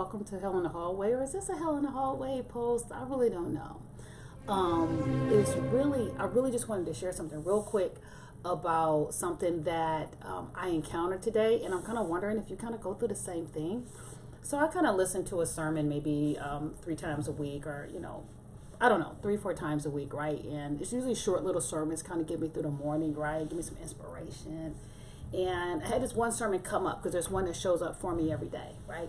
welcome to Hell in the Hallway, or is this a Hell in the Hallway post? I really don't know. I really just wanted to share something real quick about something that I encountered today, and I'm kind of wondering if you kind of go through the same thing. So I kind of listen to a sermon maybe 3 times a week, or I don't know, 3, 4 times a week, right? And it's usually short little sermons, kind of get me through the morning, right? Give me some inspiration. And I had this one sermon come up because there's one that shows up for me every day, right?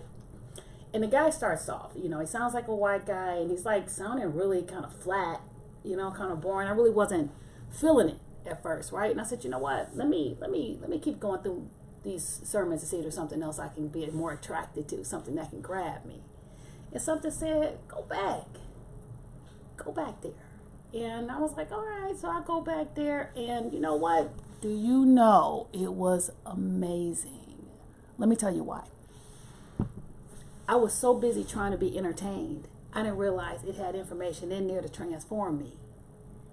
And the guy starts off, he sounds like a white guy, and he's like sounding really kind of flat, kind of boring. I really wasn't feeling it at first, right? And I said, you know what? Let me keep going through these sermons to see if there's something else I can be more attracted to, something that can grab me. And something said, go back there. And I was like, all right. So I go back there, and you know what? Do you know it was amazing? Let me tell you why. I was so busy trying to be entertained, I didn't realize it had information in there to transform me.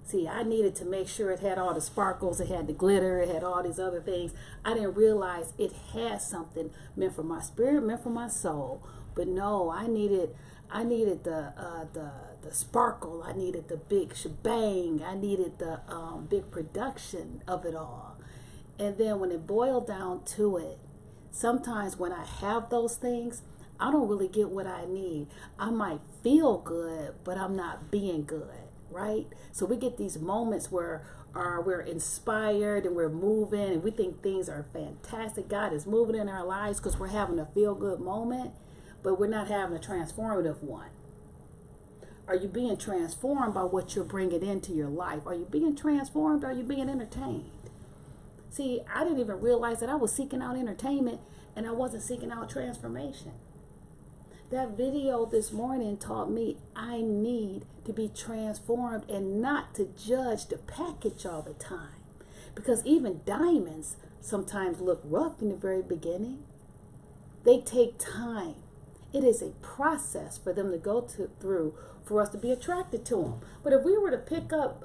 See, I needed to make sure it had all the sparkles, it had the glitter, it had all these other things. I didn't realize it had something meant for my spirit, meant for my soul. But no, I needed the sparkle. I needed the big shebang. I needed the big production of it all. And then when it boiled down to it, sometimes when I have those things, I don't really get what I need. I might feel good, but I'm not being good, right? So we get these moments where we're inspired and we're moving and we think things are fantastic. God is moving in our lives because we're having a feel-good moment, but we're not having a transformative one. Are you being transformed by what you're bringing into your life? Are you being transformed? Are you being entertained? See, I didn't even realize that I was seeking out entertainment and I wasn't seeking out transformation. That video this morning taught me I need to be transformed and not to judge the package all the time. Because even diamonds sometimes look rough in the very beginning. They take time. It is a process for them to go through for us to be attracted to them. But if we were to pick up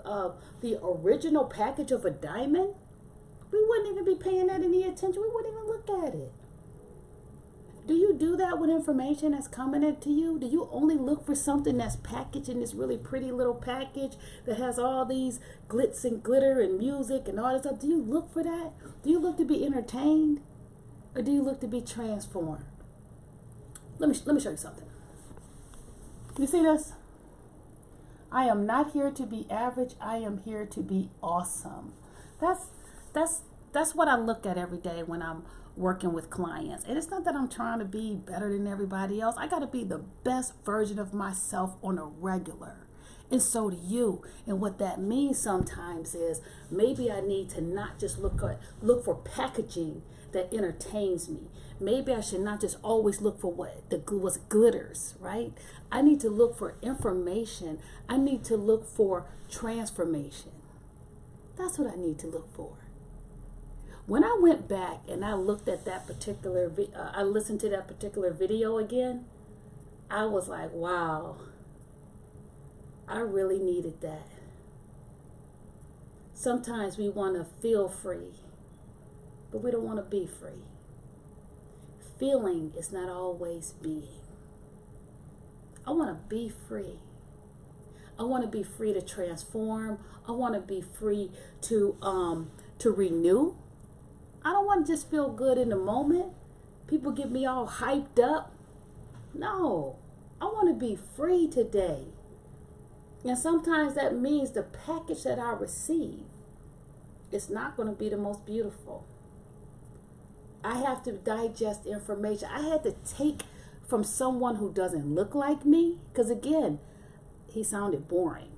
the original package of a diamond, we wouldn't even be paying that any attention. We wouldn't even look at it. Do you do that with information that's coming into you? Do you only look for something that's packaged in this really pretty little package that has all these glitz and glitter and music and all this stuff? Do you look for that? Do you look to be entertained? Or do you look to be transformed? Let me show you something. You see this? I am not here to be average. I am here to be awesome. That's what I look at every day when I'm working with clients. And it's not that I'm trying to be better than everybody else. I got to be the best version of myself on a regular. And so do you. And what that means sometimes is maybe I need to not just look for packaging that entertains me. Maybe I should not just always look for what glitters, right? I need to look for information. I need to look for transformation. That's what I need to look for. When I went back and I looked at that particular, I listened to that particular video again, I was like, wow, I really needed that. Sometimes we want to feel free, but we don't want to be free. Feeling is not always being. I want to be free. I want to be free to transform. I want to be free to renew. I don't want to just feel good in the moment. People get me all hyped up. No, I want to be free today. And sometimes that means the package that I receive is not going to be the most beautiful. I have to digest information. I had to take from someone who doesn't look like me. Because again, he sounded boring.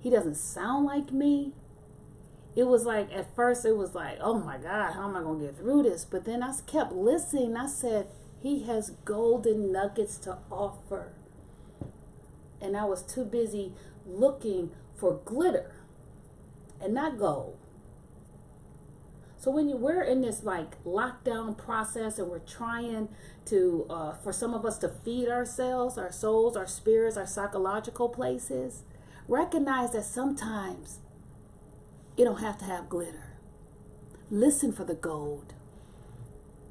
He doesn't sound like me. It was like, at first it was like, oh my God, how am I going to get through this? But then I kept listening. I said, he has golden nuggets to offer. And I was too busy looking for glitter and not gold. So when we're in this like lockdown process and we're trying to, for some of us to feed ourselves, our souls, our spirits, our psychological places, recognize that sometimes it don't have to have glitter. Listen for the gold.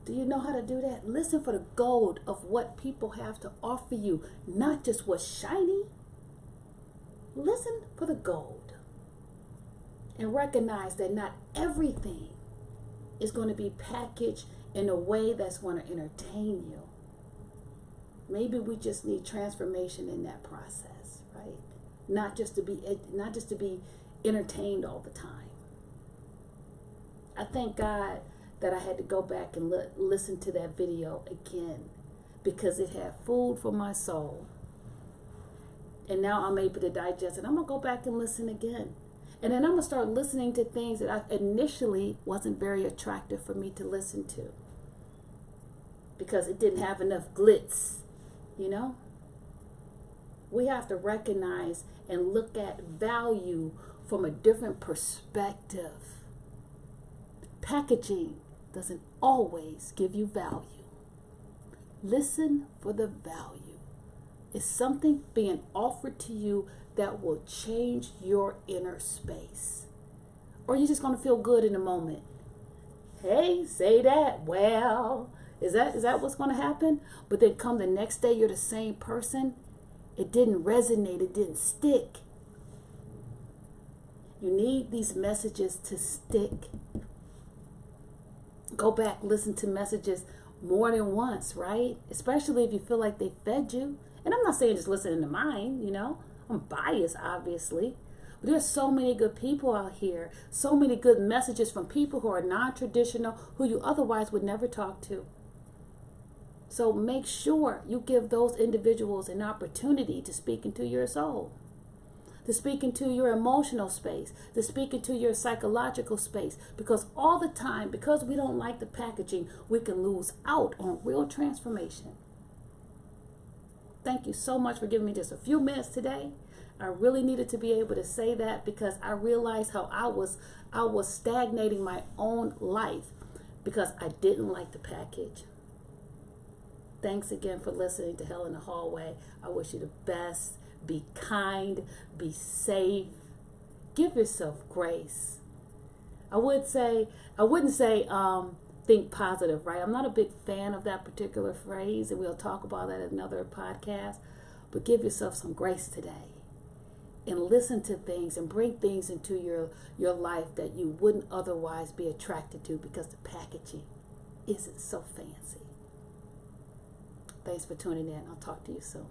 Do you know how to do that? Listen for the gold of what people have to offer you, not just what's shiny. Listen for the gold and recognize that not everything is going to be packaged in a way that's going to entertain you. Maybe we just need transformation in that process, right? Not just to be entertained all the time. I thank God that I had to go back and listen to that video again, because it had food for my soul. And now I'm able to digest it. I'm going to go back and listen again. And then I'm going to start listening to things that I initially wasn't very attractive for me to listen to, because it didn't have enough glitz, you know? We have to recognize and look at value from a different perspective. Packaging doesn't always give you value. Listen for the value. Is something being offered to you that will change your inner space? Or you're just going to feel good in a moment? Hey, say that. Well, is that what's going to happen? But then come the next day, you're the same person. It didn't resonate. It didn't stick. You need these messages to stick. Go back, listen to messages more than once, right? Especially if you feel like they fed you. And I'm not saying just listening to mine, you know. I'm biased, obviously. But there's so many good people out here. So many good messages from people who are non-traditional, who you otherwise would never talk to. So make sure you give those individuals an opportunity to speak into your soul, to speak into your emotional space, to speak into your psychological space. Because all the time, because we don't like the packaging, we can lose out on real transformation. Thank you so much for giving me just a few minutes today. I really needed to be able to say that, because I realized how I was stagnating my own life because I didn't like the package. Thanks again for listening to Hell in the Hallway. I wish you the best. Be kind, be safe, give yourself grace. I wouldn't say think positive, right? I'm not a big fan of that particular phrase, and we'll talk about that in another podcast. But give yourself some grace today and listen to things and bring things into your life that you wouldn't otherwise be attracted to, because the packaging isn't so fancy. Thanks for tuning in. I'll talk to you soon.